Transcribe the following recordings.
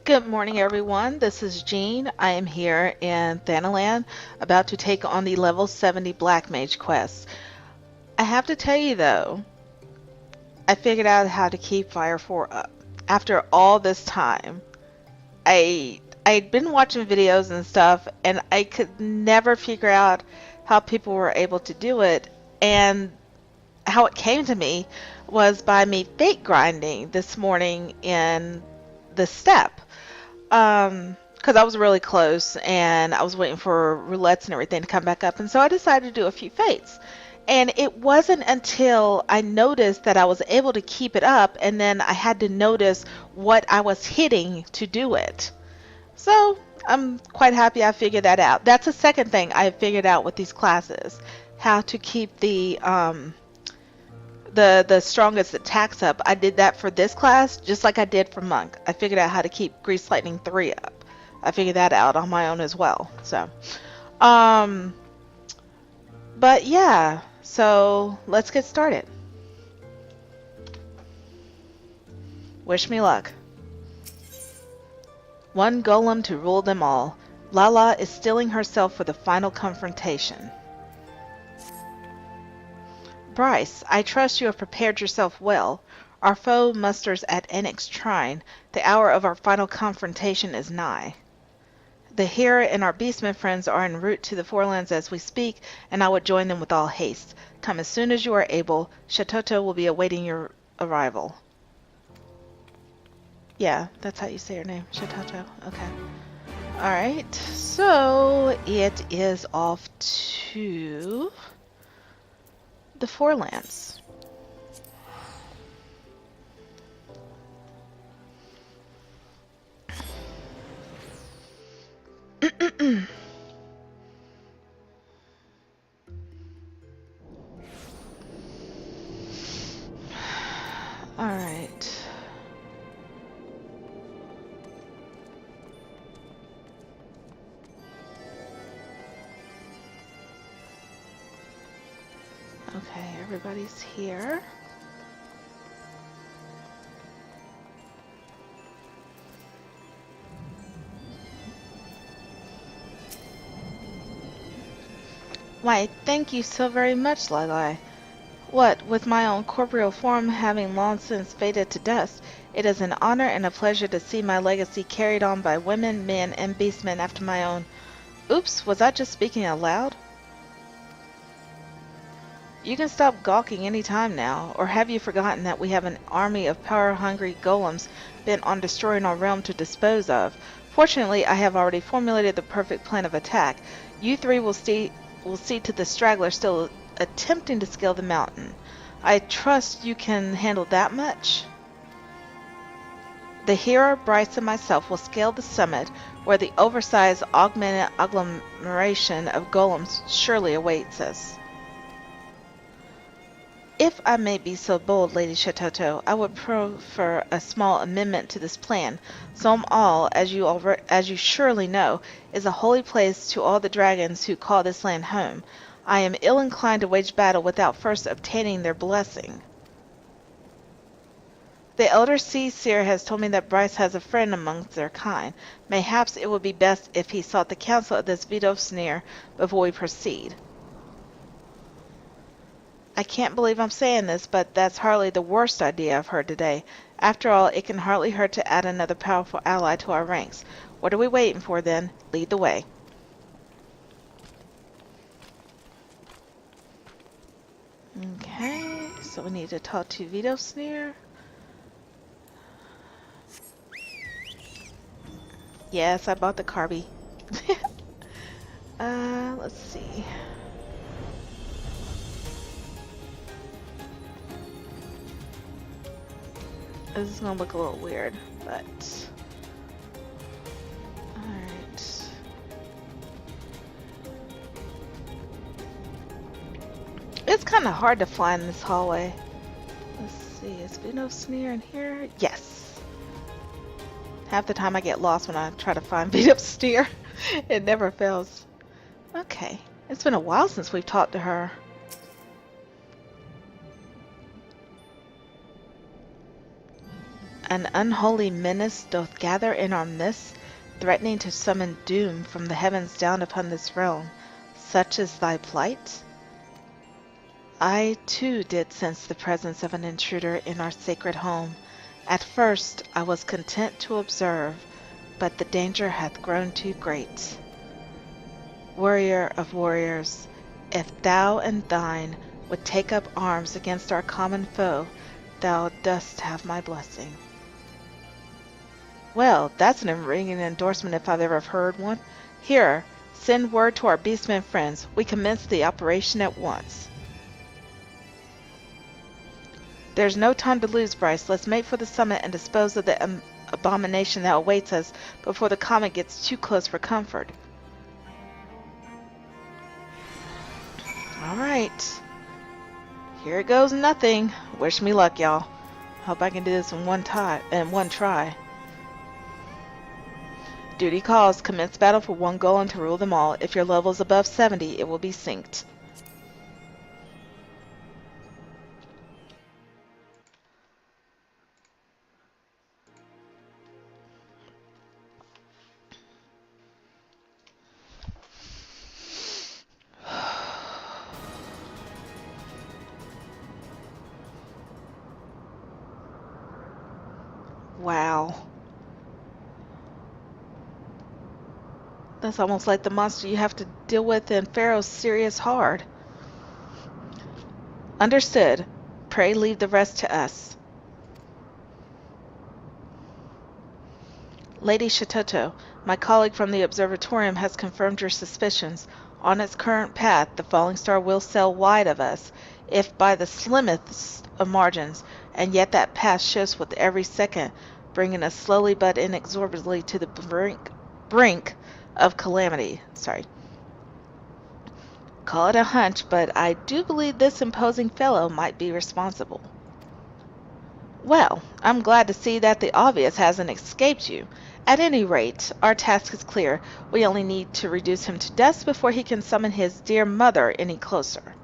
Good morning, everyone. This is Jean. I am here in Thanaland, about to take on the level 70 Black Mage quest. I have to tell you though, I figured out how to keep Fire 4 up. After all this time, I'd been watching videos and stuff, and I could never figure out how people were able to do it. And how it came to me was by me fate grinding this morning in the step. Because I was really close and I was waiting for roulettes and everything to come back up, and so I decided to do a few fates. And it wasn't until I noticed that I was able to keep it up, and then I had to notice what I was hitting to do it. So I'm quite happy I figured that out. That's the second thing I figured out with these classes, how to keep the strongest attacks up. I did that for this class just like I did for Monk. I figured out how to keep Grease Lightning 3 up. I figured that out on my own as well. So, um, but yeah, so let's get started. Wish me luck. One golem to rule them all. Lala is stilling herself for the final confrontation. Bryce, I trust you have prepared yourself well. Our foe musters at Enix Shrine. The hour of our final confrontation is nigh. The Hera and our beastmen friends are en route to the Forelands as we speak, and I would join them with all haste. Come as soon as you are able. Shatoto will be awaiting your arrival. Yeah, that's how you say your name, Shatoto. Okay. Alright, so it is off to the Forelands. Alright. Okay, everybody's here. Why, thank you so very much, Lili. What, with my own corporeal form having long since faded to dust, it is an honor and a pleasure to see my legacy carried on by women, men, and beastmen after my own. Oops, was I just speaking aloud? You can stop gawking any time now, or have you forgotten that we have an army of power-hungry golems bent on destroying our realm to dispose of? Fortunately, I have already formulated the perfect plan of attack. You three will see to the straggler still attempting to scale the mountain. I trust you can handle that much? The hero, Bryce, and myself will scale the summit, where the oversized, augmented agglomeration of golems surely awaits us. If I may be so bold, Lady Shatoto, I would prefer a small amendment to this plan. All, as you surely know, is a holy place to all the dragons who call this land home. I am ill inclined to wage battle without first obtaining their blessing. The elder sea seer has told me that Bryce has a friend amongst their kind. Mayhaps it would be best if he sought the counsel of this Vidofnir before we proceed. I can't believe I'm saying this, but that's hardly the worst idea I've heard today. After all, it can hardly hurt to add another powerful ally to our ranks. What are we waiting for, then? Lead the way. Okay, so we need to talk to Vidofnir. Yes, I bought the Carby. Let's see. This is gonna look a little weird, but alright. It's kind of hard to fly in this hallway. Let's see, is Vidofnir in here? Yes. Half the time I get lost when I try to find Vidofnir. It never fails. Okay, it's been a while since we've talked to her. An unholy menace doth gather in our midst, threatening to summon doom from the heavens down upon this realm. Such is thy plight? I, too, did sense the presence of an intruder in our sacred home. At first I was content to observe, but the danger hath grown too great. Warrior of warriors, if thou and thine would take up arms against our common foe, thou dost have my blessing. Well, that's an ringing endorsement if I've ever heard one. Here, send word to our beastmen friends. We commence the operation at once. There's no time to lose, Bryce. Let's make for the summit and dispose of the abomination that awaits us before the comet gets too close for comfort. Alright. Here goes nothing. Wish me luck, y'all. Hope I can do this in one try. Duty calls. Commence battle for one golem to rule them all. If your level is above 70, it will be synced. Wow. That's almost like the monster you have to deal with in Pharaoh's Serious Hard. Understood. Pray leave the rest to us. Lady Shatoto, my colleague from the observatorium has confirmed your suspicions. On its current path, the falling star will sail wide of us, if by the slimmest of margins, and yet that path shifts with every second, bringing us slowly but inexorably to the brink of calamity. Call it a hunch, but I do believe this imposing fellow might be responsible. Well, I'm glad to see that the obvious hasn't escaped you. At any rate, our task is clear. We only need to reduce him to dust before he can summon his dear mother any closer.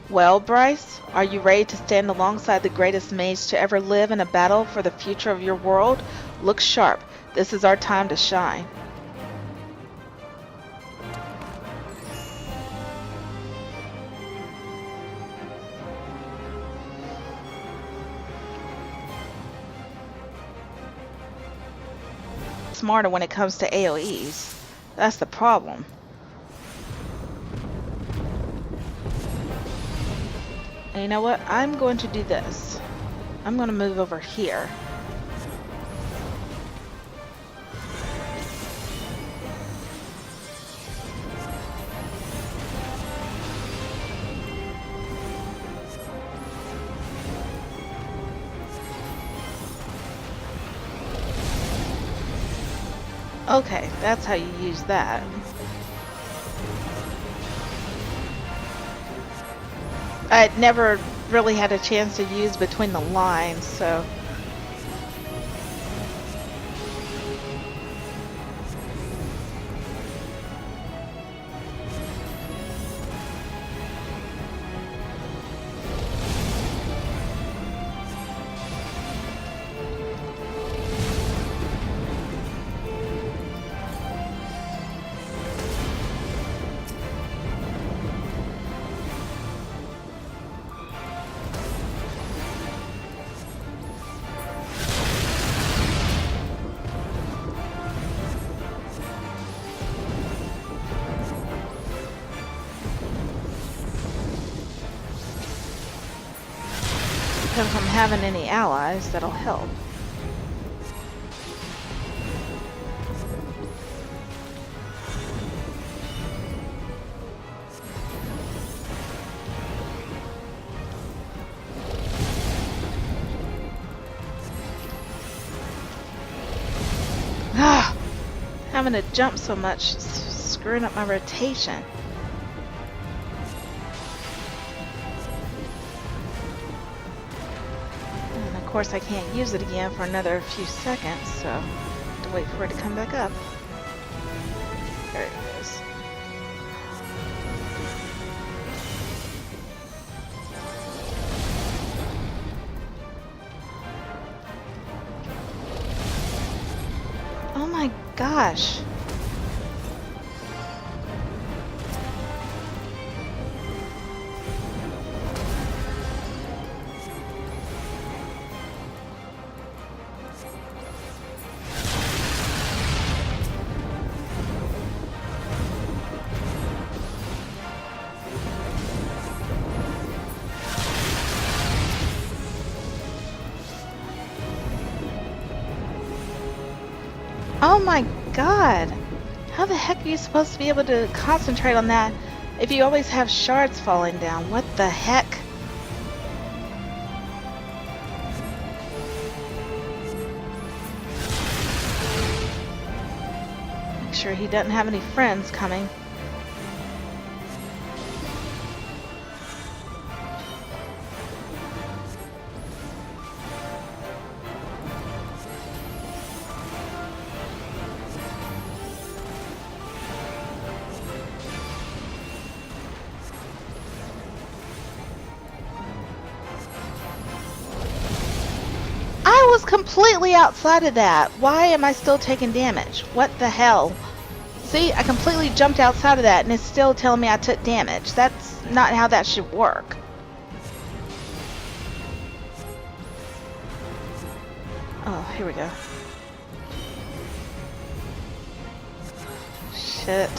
Well, Bryce, are you ready to stand alongside the greatest mage to ever live in a battle for the future of your world? Look sharp. This is our time to shine. Smarter when it comes to AoEs. That's the problem. And you know what? I'm going to do this. I'm going to move over here. Okay, that's how you use that. I'd never really had a chance to use between the lines, so... If I'm having any allies, that'll help. Ah! Having to jump so much, screwing up my rotation. Of course, I can't use it again for another few seconds, so I have to wait for it to come back up. There it goes. gosh. Oh my god! How the heck are you supposed to be able to concentrate on that if you always have shards falling down? What the heck? Make sure he doesn't have any friends coming. I was completely outside of that. Why am I still taking damage? What the hell? See, I completely jumped outside of that and it's still telling me I took damage. That's not how that should work. Oh, here we go. Shit.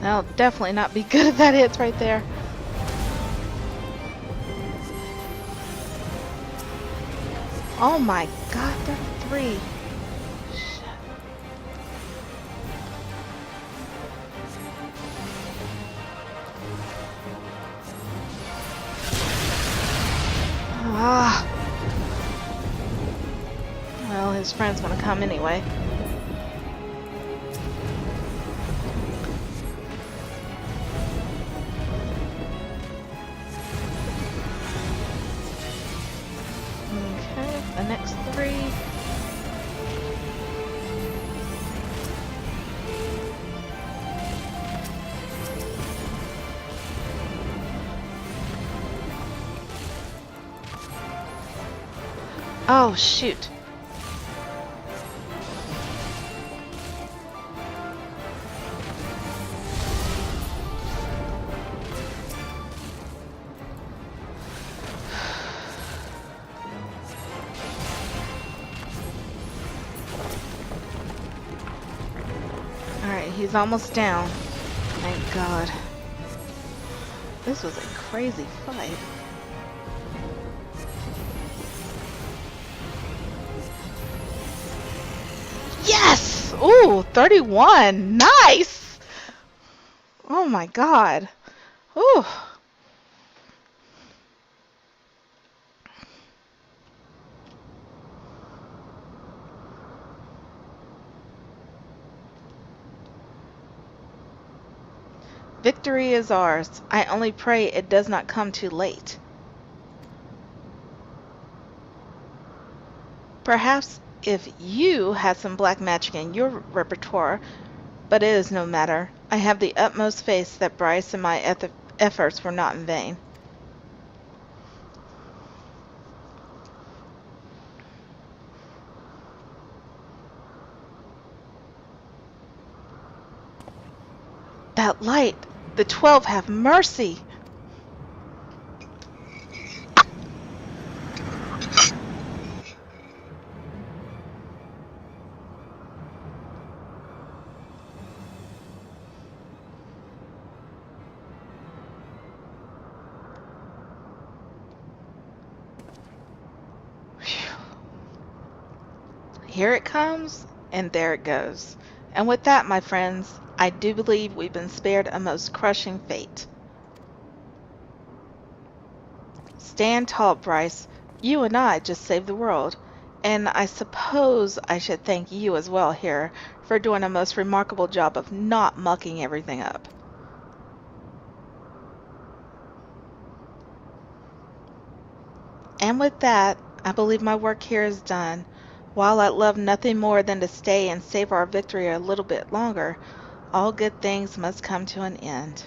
That'll definitely not be good if that hits right there. Oh my god, there are 3. Shit. Ah. Well, his friend's gonna come anyway. The next 3. Oh, shoot. Alright, he's almost down. Thank God. This was a crazy fight. Yes! Ooh, 31! Nice! Oh my God. Ooh. Victory is ours. I only pray it does not come too late. Perhaps if you had some black magic in your repertoire, but it is no matter. I have the utmost faith that Bryce and my efforts were not in vain. That light! The 12 have mercy! Here it comes, and there it goes. And with that, my friends, I do believe we've been spared a most crushing fate. Stand tall, Bryce. You and I just saved the world. And I suppose I should thank you as well here for doing a most remarkable job of not mucking everything up. And with that, I believe my work here is done. While I'd love nothing more than to stay and savor our victory a little bit longer, all good things must come to an end.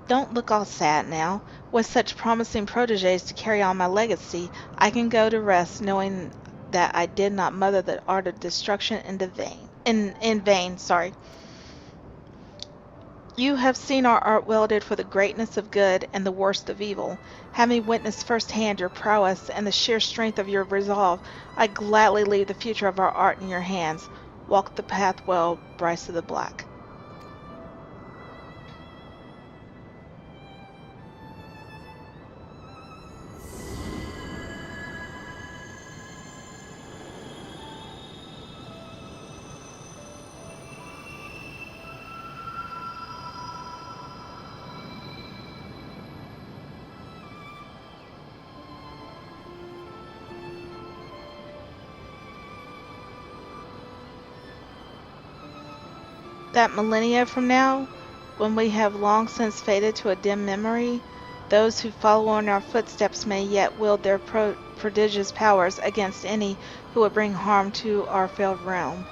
Don't look all sad now. With such promising protégés to carry on my legacy, I can go to rest knowing that I did not mother the art of destruction in vain, sorry. You have seen our art wielded for the greatness of good and the worst of evil. Having witnessed firsthand your prowess and the sheer strength of your resolve, I gladly leave the future of our art in your hands. Walk the path well, Bryce of the Black. That millennia from now, when we have long since faded to a dim memory, those who follow in our footsteps may yet wield their prodigious powers against any who would bring harm to our failed realm.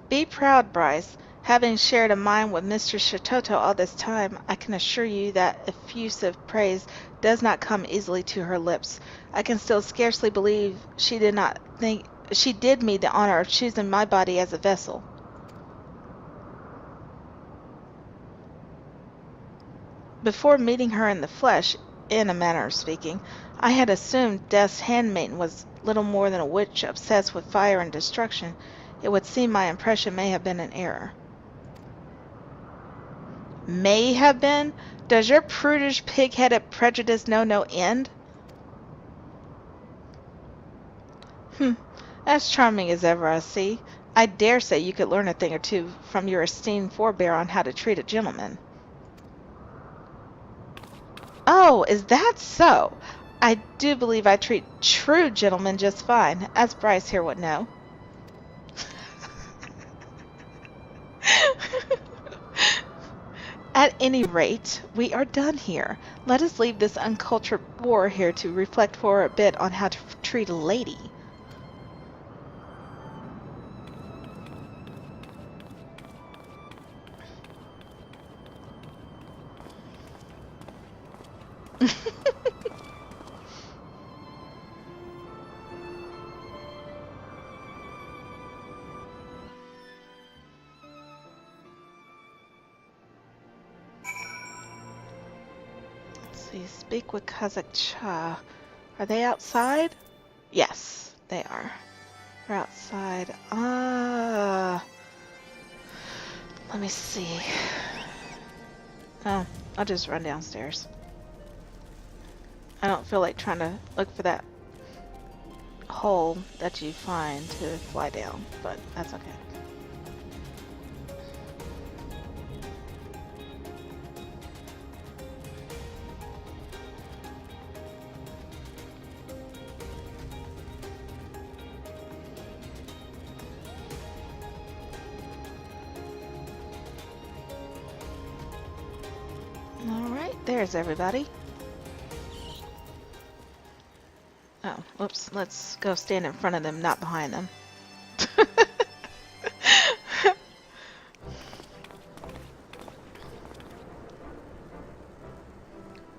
Be proud, Bryce. Having shared a mind with Mr. Shatoto all this time, I can assure you that effusive praise does not come easily to her lips. I can still scarcely believe she did me the honor of choosing my body as a vessel. Before meeting her in the flesh, in a manner of speaking, I had assumed Death's handmaiden was little more than a witch obsessed with fire and destruction. It would seem my impression may have been an error. May have been? Does your prudish, pig-headed prejudice know no end? As charming as ever, I see. I dare say you could learn a thing or two from your esteemed forebear on how to treat a gentleman. Oh, is that so? I do believe I treat true gentlemen just fine, as Bryce here would know. At any rate, we are done here. Let us leave this uncultured boor here to reflect for a bit on how to treat a lady. Speak with Kazakh Cha. Are they outside? Yes, they are. They're outside. Let me see. Oh, I'll just run downstairs. I don't feel like trying to look for that hole that you find to fly down, but that's okay. Alright, there's everybody. Oh, whoops, let's go stand in front of them, not behind them.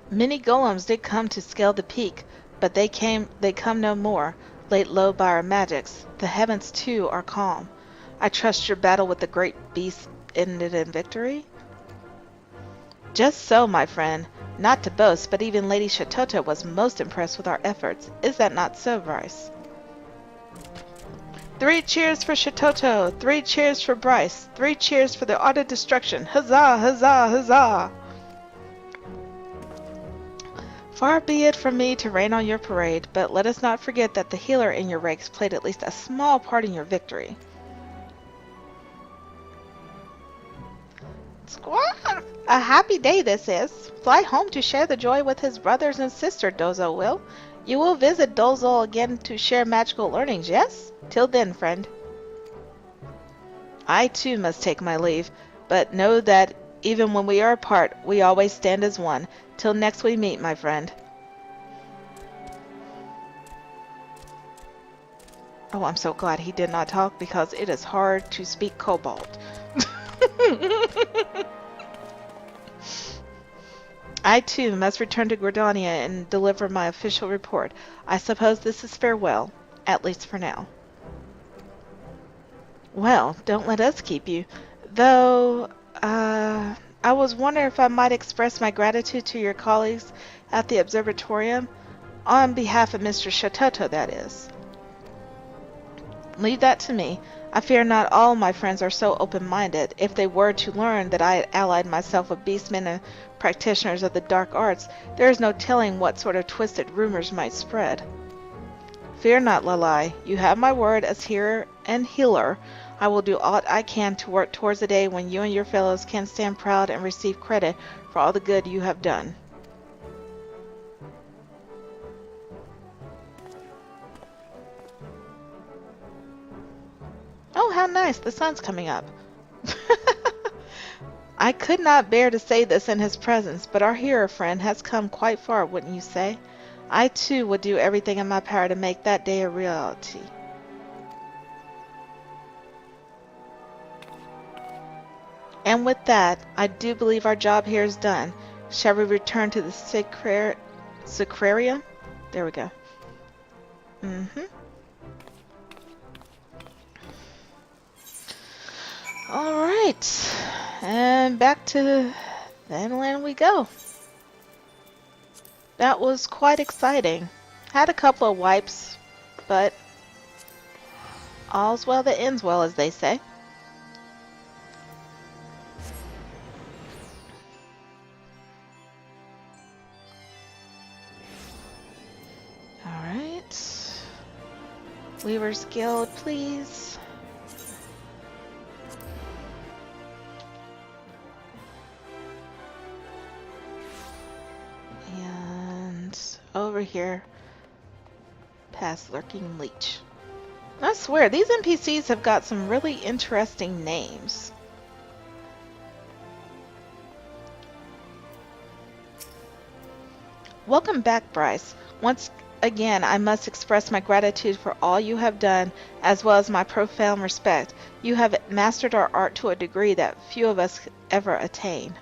Many golems did come to scale the peak, but they come no more, laid low by our magics. The heavens, too, are calm. I trust your battle with the great beast ended in victory? Just so, my friend. Not to boast, but even Lady Shatoto was most impressed with our efforts. Is that not so, Bryce? 3 cheers for Shitoto. 3 cheers for Bryce. 3 cheers for the art of destruction. Huzzah, huzzah, huzzah. Far be it from me to rain on your parade, but let us not forget that the healer in your ranks played at least a small part in your victory. Squad! A happy day this is. Fly home to share the joy with his brothers and sister, Dozo will. You will visit Dozo again to share magical learnings, yes? Till then, friend. I too must take my leave, but know that even when we are apart, we always stand as one. Till next we meet, my friend. Oh, I'm so glad he did not talk because it is hard to speak Cobalt. I too must return to Gordania and deliver my official report. I suppose this is farewell, at least for now. Well, don't let us keep you. Though, I was wondering if I might express my gratitude to your colleagues at the Observatorium, on behalf of Mr. Shatoto, that is. Leave that to me. I fear not all my friends are so open-minded. If they were to learn that I had allied myself with beastmen and practitioners of the dark arts, there is no telling what sort of twisted rumors might spread. Fear not, Lalai. You have my word as hearer and healer. I will do all I can to work towards a day when you and your fellows can stand proud and receive credit for all the good you have done. Oh, how nice. The sun's coming up. I could not bear to say this in his presence, but our hero friend has come quite far, wouldn't you say? I too would do everything in my power to make that day a reality. And with that, I do believe our job here is done. Shall we return to the Sacrarium? There we go. Alright, and back to Vanland we go. That was quite exciting. Had a couple of wipes, but all's well that ends well, as they say. Alright. Weaver's Guild, please. Over here, past Lurking Leech. I swear, these NPCs have got some really interesting names. Welcome back, Bryce. Once again, I must express my gratitude for all you have done, as well as my profound respect. You have mastered our art to a degree that few of us ever attain.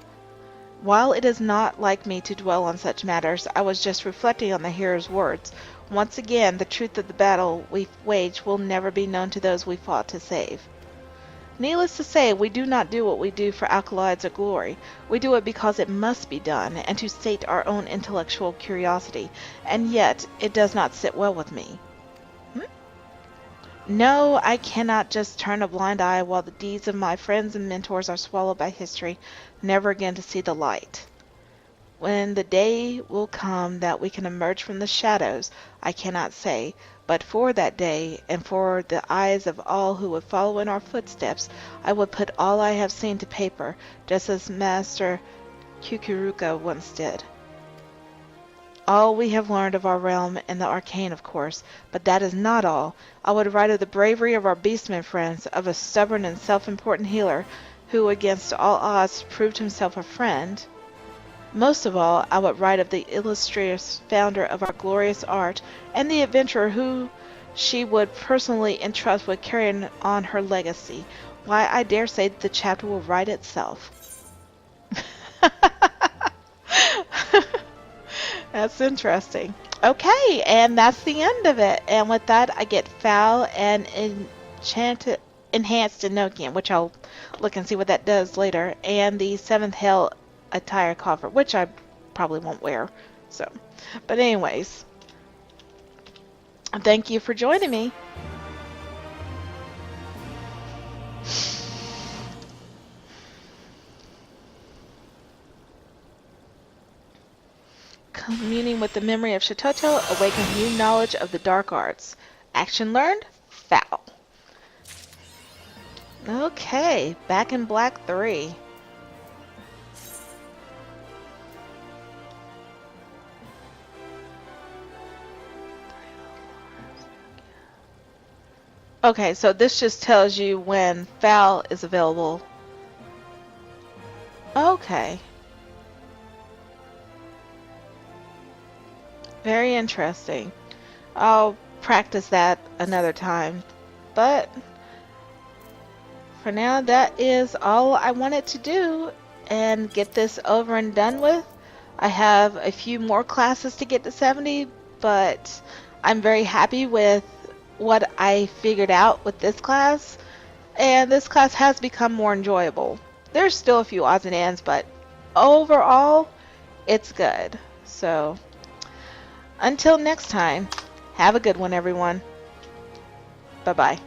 While it is not like me to dwell on such matters, I was just reflecting on the hero's words. Once again, the truth of the battle we waged will never be known to those we fought to save. Needless to say, we do not do what we do for accolades or glory. We do it because it must be done, and to sate our own intellectual curiosity, and yet it does not sit well with me. No, I cannot just turn a blind eye while the deeds of my friends and mentors are swallowed by history, never again to see the light. When the day will come that we can emerge from the shadows, I cannot say, but for that day, and for the eyes of all who would follow in our footsteps, I would put all I have seen to paper, just as Master Kukuruka once did. All we have learned of our realm and the arcane, of course, but that is not all. I would write of the bravery of our beastmen friends, of a stubborn and self-important healer who, against all odds, proved himself a friend. Most of all, I would write of the illustrious founder of our glorious art, and the adventurer who she would personally entrust with carrying on her legacy. Why, I dare say the chapter will write itself. That's interesting. Okay, and that's the end of it. And with that, I get foul and enhanced Enochian, which I'll look and see what that does later, and the 7th Hell attire coffer, which I probably won't wear. So, but anyways, thank you for joining me. communing with the memory of Shitoto awakens new knowledge of the dark arts. Action learned? Foul. Okay, back in Black 3. Okay, so this just tells you when foul is available. Okay. Very interesting. I'll practice that another time. But for now, that is all I wanted to do and get this over and done with. I have a few more classes to get to 70, but I'm very happy with what I figured out with this class, and this class has become more enjoyable. There's still a few odds and ends, but overall, it's good. So, until next time, have a good one, everyone. Bye-bye.